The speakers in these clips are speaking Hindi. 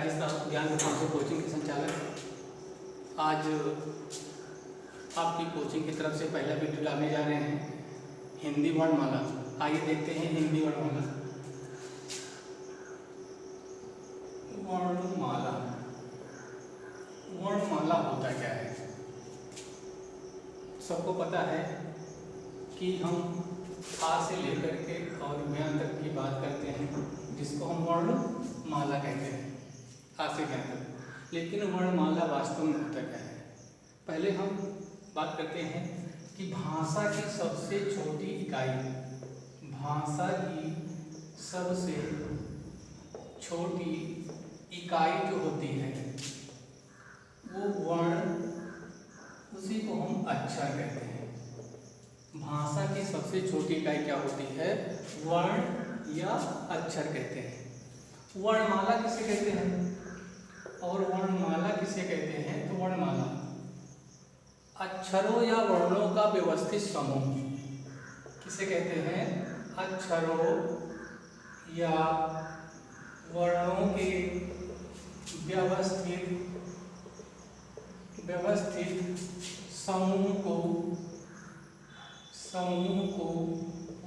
राजेश साहब, ज्ञान विकास कोचिंग के संचालक। आज आपकी कोचिंग की तरफ से पहला वीडियो डालने जा रहे हैं हिंदी वर्णमाला। आइए देखते हैं हिंदी वर्णमाला। वर्णमाला, वर्णमाला होता क्या है? सबको पता है कि हम आ से लेकर के और ज्ञ तक की बात करते हैं, जिसको हम वर्णमाला कहते हैं, आ से ज्ञ तक। लेकिन वर्णमाला वास्तव में होता क्या है? पहले हम बात करते हैं कि भाषा की सबसे छोटी इकाई, भाषा की सबसे छोटी इकाई जो होती है वो वर्ण, उसी को हम अक्षर कहते हैं। भाषा की सबसे छोटी इकाई क्या होती है? वर्ण या अक्षर कहते हैं। वर्णमाला किसे कहते हैं और वर्णमाला किसे कहते हैं? तो वर्णमाला अक्षरों या वर्णों का व्यवस्थित समूह किसे कहते हैं? अक्षरों या वर्णों के व्यवस्थित समूह को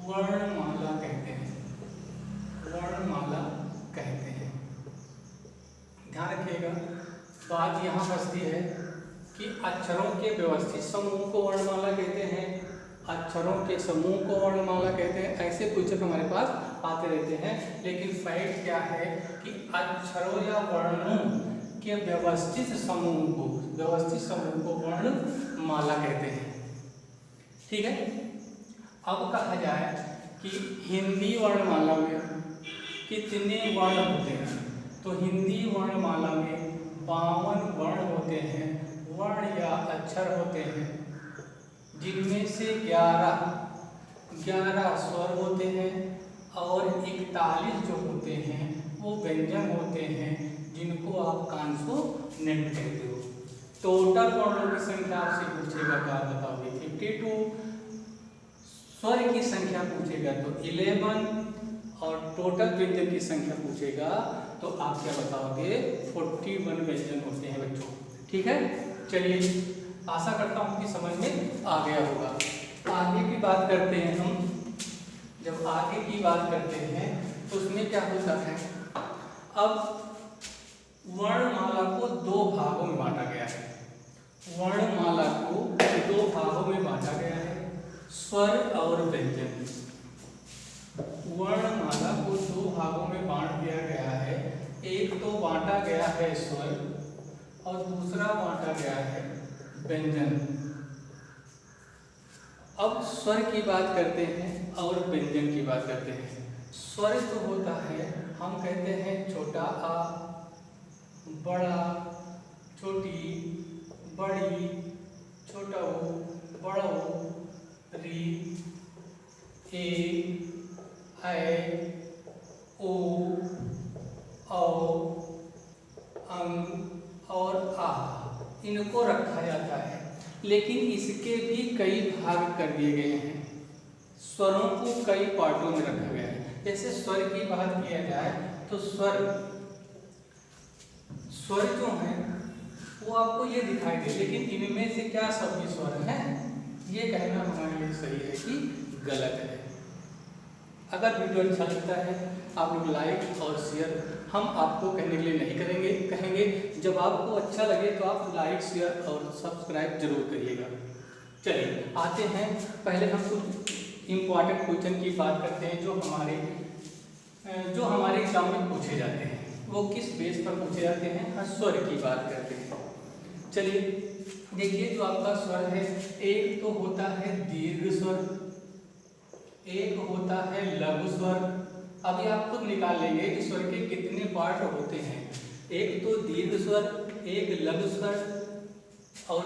वर्णमाला कहते हैं, वर्णमाला कहते हैं। ध्यान रखिएगा, बात यहाँ फंसती है कि अक्षरों के व्यवस्थित समूह को वर्णमाला कहते हैं, अक्षरों के समूह को वर्णमाला कहते हैं। ऐसे क्वेश्चन हमारे पास आते रहते हैं, लेकिन फैक्ट क्या है कि अक्षरों या वर्णों के व्यवस्थित समूह को वर्णमाला कहते हैं। ठीक है। अब कहा जाए कि हिंदी वर्णमाला में कितने वर्ण होते हैं, तो हिंदी वर्णमाला में 52 वर्ण होते हैं, वर्ण या अक्षर होते हैं, जिनमें से 11 स्वर होते हैं और 41 जो होते हैं वो व्यंजन होते हैं, जिनको आप कॉन्सोनेंट कहते हो। टोटल वर्णों की संख्या आपसे पूछेगा, क्या बताओगे? 52। स्वर की संख्या पूछेगा तो 11, और टोटल व्यंजन की संख्या पूछेगा तो आप क्या बताओगे? 41 व्यंजन होते हैं बच्चों। ठीक है, चलिए, आशा करता हूँ कि समझ में आ गया होगा। आगे की बात करते हैं हम। जब आगे की बात करते हैं तो उसमें क्या होता है? अब वर्णमाला को 2 भागों में बांटा गया है। वर्णमाला को 2 भागों में बांटा गया है, स्वर और व्यंजन। वर्णमाला को 2 भागों में बांट दिया गया है। एक तो बांटा गया है स्वर और दूसरा बांटा गया है व्यंजन। अब स्वर की बात करते हैं और व्यंजन की बात करते हैं। स्वर तो होता है, हम कहते हैं छोटा आ, बड़ा, छोटी, बड़ी, छोटा ओ, बड़ा ओ, री, ए, ऐ, ओ, औ, अंग और आ, इनको रखा जाता है। लेकिन इसके भी कई भाग कर दिए गए हैं। स्वरों को कई पार्टों में रखा गया है। जैसे स्वर की बात किया जाए तो स्वर जो हैं वो आपको ये दिखाई दे, लेकिन इनमें से क्या सभी स्वर हैं? ये कहना हमारे लिए सही है कि गलत है। अगर वीडियो अच्छा लगता है आप लोग लाइक और शेयर हम आपको कहने के लिए नहीं कहेंगे। जब आपको अच्छा लगे तो आप लाइक, शेयर और सब्सक्राइब जरूर करिएगा। चलिए आते हैं, पहले हम कुछ इम्पॉर्टेंट क्वेश्चन की बात करते हैं जो हमारे एग्जाम में पूछे जाते हैं। वो किस बेस पर पूछे जाते हैं? हाँ, स्वर की बात करते हैं। चलिए देखिए, जो आपका स्वर है, एक तो होता है दीर्घ स्वर, एक होता है लघु स्वर। अभी आप खुद निकाल लेंगे कि स्वर के कितने पार्ट होते हैं। एक तो दीर्घ स्वर, एक लघु स्वर, और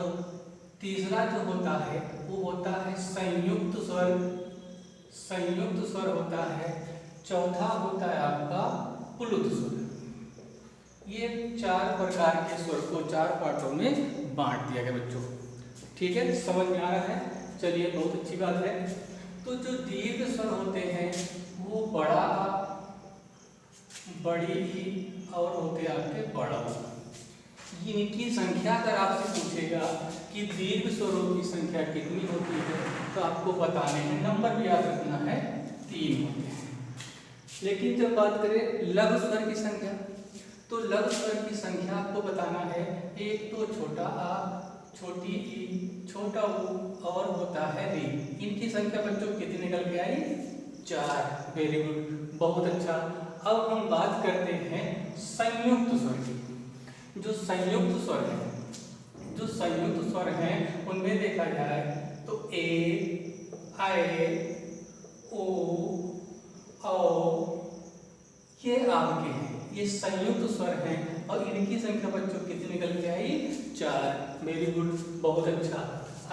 तीसरा जो होता है वो होता है संयुक्त स्वर। संयुक्त स्वर होता है। चौथा होता है आपका प्लुत स्वर। ये 4 प्रकार के स्वर को 4 पार्टों में बांट दिया गया बच्चों। ठीक है, समझ में आ रहा है? चलिए, बहुत अच्छी बात है। तो जो दीर्घ स्वर होते हैं वो बड़ा आ, बड़ी ई और होते आपके बड़ा ऊ। इनकी संख्या अगर आपसे पूछेगा कि दीर्घ स्वरों की संख्या कितनी होती है तो आपको बताने हैं, नंबर भी याद रखना है, 3 होते हैं। लेकिन जब बात करें लघु स्वर की संख्या, तो लघु स्वर की संख्या आपको बताना है, एक तो छोटा आ, छोटी ई, छोटा ऊ और होता है री। इनकी संख्या बच्चों कितनी निकल के आई? 4। वेरी गुड, बहुत अच्छा। अब हम बात करते हैं संयुक्त स्वर की। जो संयुक्त स्वर हैं उनमें देखा जाए तो ए, आए, ओ, औ, ये आपके हैं, ये संयुक्त स्वर हैं और इनकी संख्या बच्चों कितनी निकल के आई? 4। वेरी गुड, बहुत अच्छा।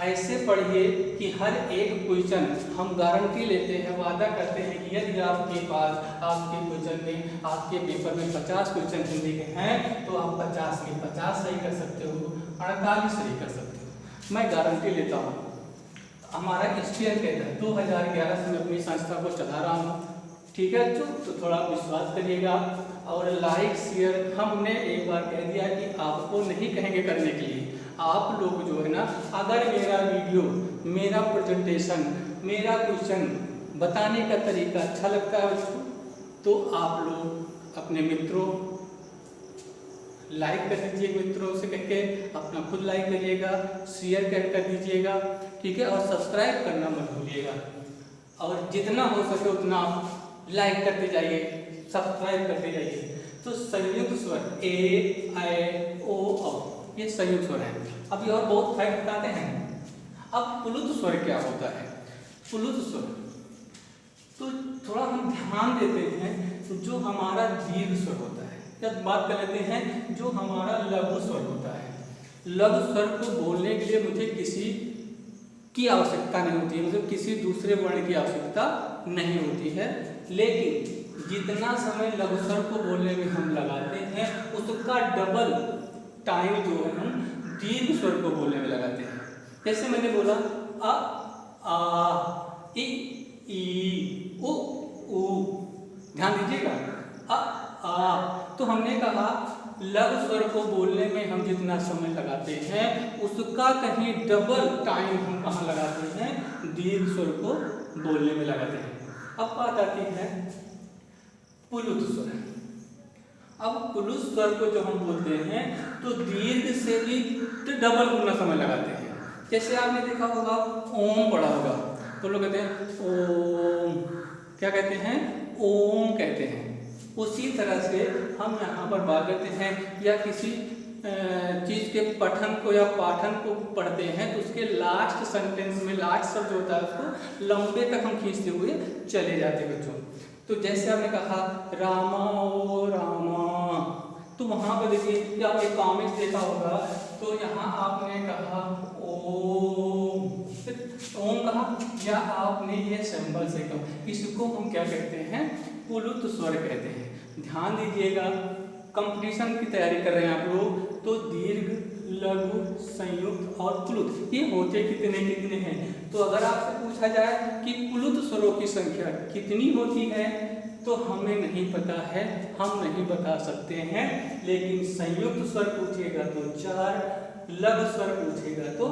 ऐसे पढ़िए कि हर एक क्वेश्चन हम गारंटी लेते हैं, वादा करते हैं कि यदि आपके पास आपके क्वेश्चन में, आपके पेपर में 50 क्वेश्चन हिंदी के हैं तो आप 50 के 50 सही कर सकते हो, 48 सही कर सकते हो। मैं गारंटी लेता हूँ। हमारा एक्सपीरियंस कहता है 2011 से मैं अपनी संस्था को चला रहा हूँ, ठीक है बच्चों, तो थोड़ा विश्वास करिएगा और लाइक शेयर। हमने एक बार कह दिया कि आपको नहीं कहेंगे करने के लिए, आप लोग जो है ना, अगर मेरा वीडियो, मेरा प्रेजेंटेशन, मेरा क्वेश्चन बताने का तरीका अच्छा लगता है बच्चों, तो आप लोग अपने मित्रों लाइक कर दीजिए, मित्रों से कह के अपना खुद लाइक करिएगा, शेयर कर दीजिएगा, ठीक है, और सब्सक्राइब करना मत भूलिएगा। और जितना हो सके उतना आप लाइक करते जाइए, सब्सक्राइब करते जाइए। तो संयुक्त स्वर ए, आई, ओ, औ, ये संयुक्त स्वर है। अभी और बहुत फैक्ट बताते हैं। अब प्लुत स्वर क्या होता है? प्लुत स्वर, तो थोड़ा हम ध्यान देते हैं, जो हमारा दीर्घ स्वर होता है, जब बात कर लेते हैं जो हमारा लघु स्वर होता है। लघु स्वर को बोलने के लिए मुझे किसी की आवश्यकता नहीं होती है, मतलब किसी दूसरे वर्ण की आवश्यकता नहीं होती है, लेकिन जितना समय लघु स्वर को बोलने में हम लगाते हैं उसका डबल टाइम जो है हम दीर्घ स्वर को बोलने में लगाते हैं। जैसे मैंने बोला अ, आ, ई, उ, ऊ, ध्यान दीजिएगा, अ, आ, तो हमने कहा लघु स्वर को बोलने में हम जितना समय लगाते हैं उसका कहीं डबल टाइम हम कहाँ लगाते हैं? दीर्घ स्वर को बोलने में लगाते हैं। अब बात आती है प्लुत स्वर। अब प्लुत स्वर को जो हम बोलते हैं तो दीर्घ से भी डबल गुना समय लगाते हैं। जैसे आपने देखा होगा ओम पढ़ा होगा, तो लोग कहते हैं ओम, क्या कहते हैं? ओम कहते हैं। उसी तरह से हम यहाँ पर बात करते हैं या किसी चीज़ के पठन को या पाठन को पढ़ते हैं तो उसके लास्ट सेंटेंस में लास्ट शब्द जो होता है उसको लंबे तक हम खींचते हुए चले जाते हैं बच्चों। तो जैसे आपने कहा रामा ओ रामा, तो वहाँ पर देखिए या आपने कॉमिक्स देखा होगा तो यहाँ आपने कहा ओम, ओम कहा या आपने ये सिंबल से कहा, इसको हम क्या कहते हैं? प्लुत स्वर कहते हैं। ध्यान दीजिएगा, कंपटीशन की तैयारी कर रहे हैं आप लोग, तो दीर्घ, लघु, संयुक्त और प्लुत ये होते कितने कितने हैं? तो अगर आपसे पूछा जाए कि प्लुत स्वरों की संख्या कितनी होती है तो हमें नहीं पता है, हम नहीं बता सकते हैं, लेकिन संयुक्त स्वर पूछेगा तो 4, लघु स्वर पूछेगा तो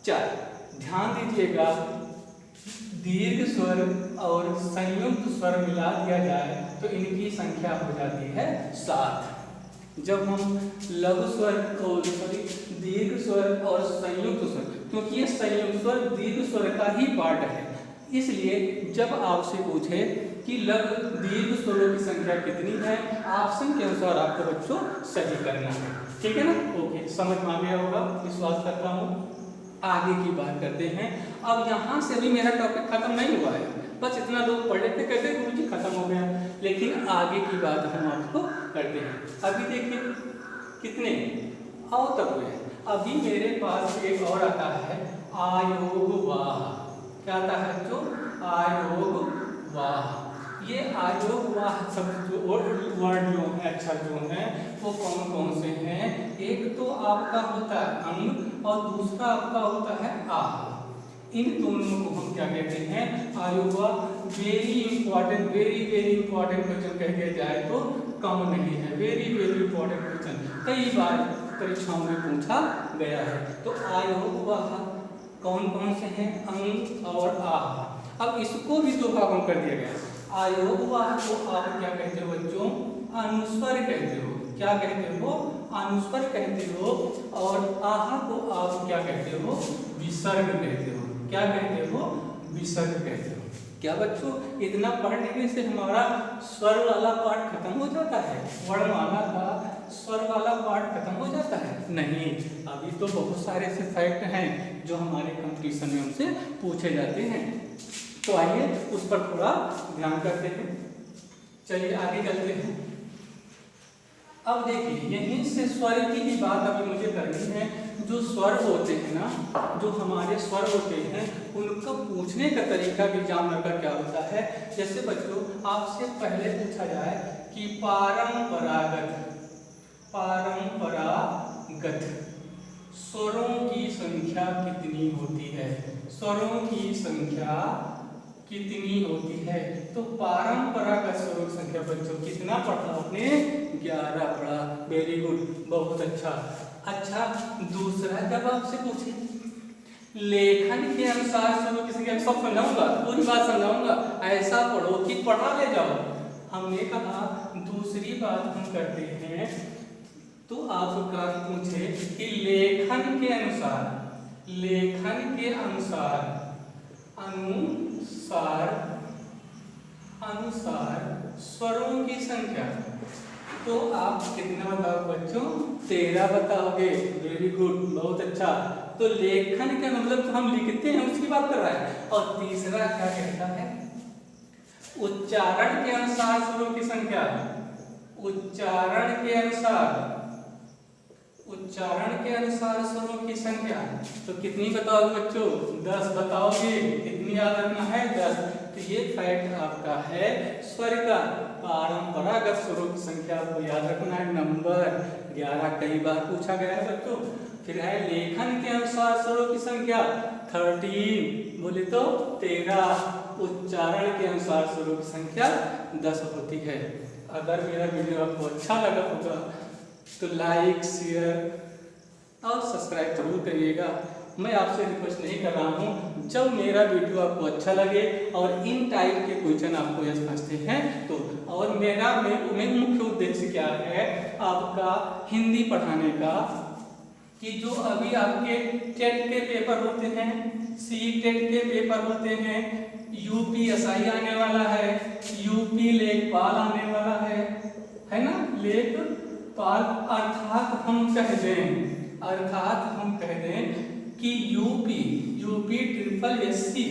4। ध्यान दीजिएगा, दीर्घ स्वर और संयुक्त स्वर मिला दिया जाए तो इनकी संख्या हो जाती है 7। जब हम लघु स्वर और दीर्घ स्वर और संयुक्त स्वर, क्योंकि ये संयुक्त स्वर दीर्घ स्वर का ही पार्ट है, इसलिए जब आपसे पूछे कि लघु दीर्घ स्वरों की संख्या कितनी है, ऑप्शन के अनुसार आपको बच्चों सही करना है। ठीक है ना? ओके, समझ में आ गया होगा, विश्वास करता हूँ। आगे की बात करते हैं। अब यहाँ से भी मेरा टॉपिक खत्म नहीं हुआ है, बस इतना लोग पढ़ लेते कहते गुरुजी खत्म हो गया, लेकिन आगे की बात हम आपको करते हैं। अभी देखिए कितने और तक हुए। अभी मेरे पास एक और आता है आयोग वाह। क्या आता है जो? आयोग वाह। ये आयोग वाह शब्द जो वर्ड जो है, अक्षर जो है वो कौन कौन से हैं? एक तो आपका होता है अंग और दूसरा आपका होता है आह। इन दोनों को हम क्या कहते हैं आयोगा। Very important, very very important question कह के जाए तो कम नहीं है। वेरी वेरी इंपॉर्टेंट क्वेश्चन कई बार परीक्षाओं में पूछा गया है। तो आयोग कौन कौन से हैं, अंग और आह। अब इसको भी दो भागों कर दिया गया। आयोग को आप क्या कहते हो बच्चों, अनुस्वर कहते हो। क्या कहते हो, अनुस्वर कहते हो। और आह को आप क्या कहते हो, विसर्ग कहते हो। क्या कहते हो, विसर्ग कहते हो। क्या बच्चों इतना पढ़ लेने से हमारा स्वर वाला पार्ट खत्म हो जाता है, वर्णमाला का स्वर वाला पार्ट खत्म हो जाता है? नहीं, अभी तो बहुत सारे ऐसे फैक्ट हैं जो हमारे कंपटीशन में हमसे पूछे जाते हैं। तो आइए उस पर थोड़ा ध्यान करते हैं। चलिए आगे चलते हैं। अब देखिए यहीं से स्वर की ही बात अभी मुझे करनी है। जो स्वर होते हैं ना, जो हमारे स्वर होते हैं, उनका पूछने का तरीका भी एग्जामिनर का क्या होता है। जैसे बच्चों आपसे पहले पूछा जाए कि परंपरागत स्वरों की संख्या कितनी होती है, स्वरों की संख्या कितनी होती है। तो परंपरागत स्वरों की संख्या बच्चों कितना पढ़ा आपने, 11 पढ़ा। वेरी गुड, बहुत अच्छा। अच्छा दूसरा जब आपसे पूछे लेखन के अनुसार स्वरों की संख्या, सब समझाऊंगा, पूरी बात समझाऊंगा, ऐसा पढ़ो कि पढ़ा ले जाओ। हमने कहा दूसरी बात हम करते हैं तो आपका पूछे कि लेखन के अनुसार स्वरों की संख्या, तो आप कितना बताओ बच्चों, 13 बताओगे। वेरी गुड, बहुत अच्छा। तो लेखन के मतलब तो हम लिखते हैं उसकी बात कर रहा है। और तीसरा क्या कहता है, उच्चारण के अनुसार स्वरों की संख्या, उच्चारण के अनुसार स्वरों की संख्या। तो कितनी बताओगे बच्चों, 10 बताओगे। कितनी याद रखना है, 10। तो ये फैक्ट आपका है स्वर का। परंपरागत स्वरों की संख्या आपको याद रखना है, नंबर 11 कई बार पूछा गया है बच्चों। फिर है लेखन के अनुसार स्वरों की संख्या 13, बोले तो 13। उच्चारण के अनुसार स्वरों की संख्या 10 होती है। अगर मेरा वीडियो आपको अच्छा लगा होगा तो लाइक, शेयर और सब्सक्राइब जरूर करिएगा। मैं आपसे रिक्वेस्ट नहीं कर रहा हूँ, जब मेरा वीडियो आपको अच्छा लगे और इन टाइप के क्वेश्चन आपको यह समझते हैं तो। और मेरा मुख्य उद्देश्य क्या है आपका हिंदी पढ़ाने का, कि जो अभी आपके टेट के पेपर होते हैं, सी-टेट के पेपर होते हैं, यूपीएसआई आने वाला है, यूपी लेखपाल आने वाला है ना, लेखपाल। अर्थात हम कह दें कि यूपी ट्रिपल एससी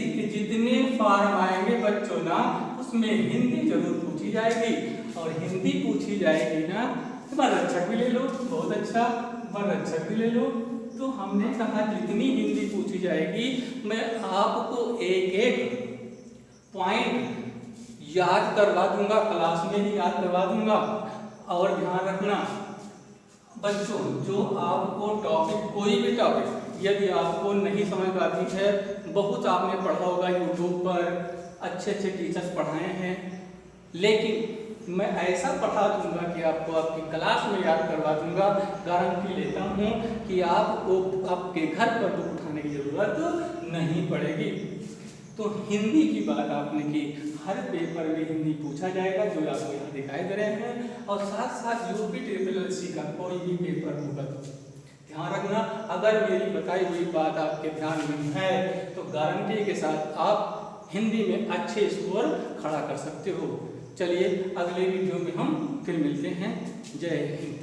के जितने फॉर्म आएंगे बच्चों ना, उसमें हिंदी जरूर पूछी जाएगी। और हिंदी पूछी जाएगी ना, वररक्षक भी ले लो, बहुत अच्छा, वररक्षक भी ले लो। तो हमने कहा जितनी हिंदी पूछी जाएगी मैं आपको एक एक पॉइंट याद करवा दूंगा, क्लास में ही याद करवा दूंगा। और ध्यान रखना बच्चों, जो आपको टॉपिक, कोई भी टॉपिक यदि आपको नहीं समझ आती है, बहुत आपने पढ़ा होगा यूट्यूब पर, अच्छे अच्छे टीचर्स पढ़ाए हैं, लेकिन मैं ऐसा पढ़ा दूंगा कि आपको आपकी क्लास में याद करवा दूंगा। गारंटी लेता हूँ कि आपको आपके घर पर बुक उठाने की जरूरत नहीं पड़ेगी। तो हिंदी की बात आपने की, हर पेपर में हिंदी पूछा जाएगा जो आपको यहाँ दिखाई दे रहे हैं। और साथ साथ यूपी ट्रिपल एससी का कोई भी पेपर होगा तो ध्यान रखना। अगर मेरी बताई हुई बात आपके ध्यान में है तो गारंटी के साथ आप हिंदी में अच्छे स्कोर खड़ा कर सकते हो। चलिए अगले वीडियो में हम फिर मिलते हैं। जय हिंद।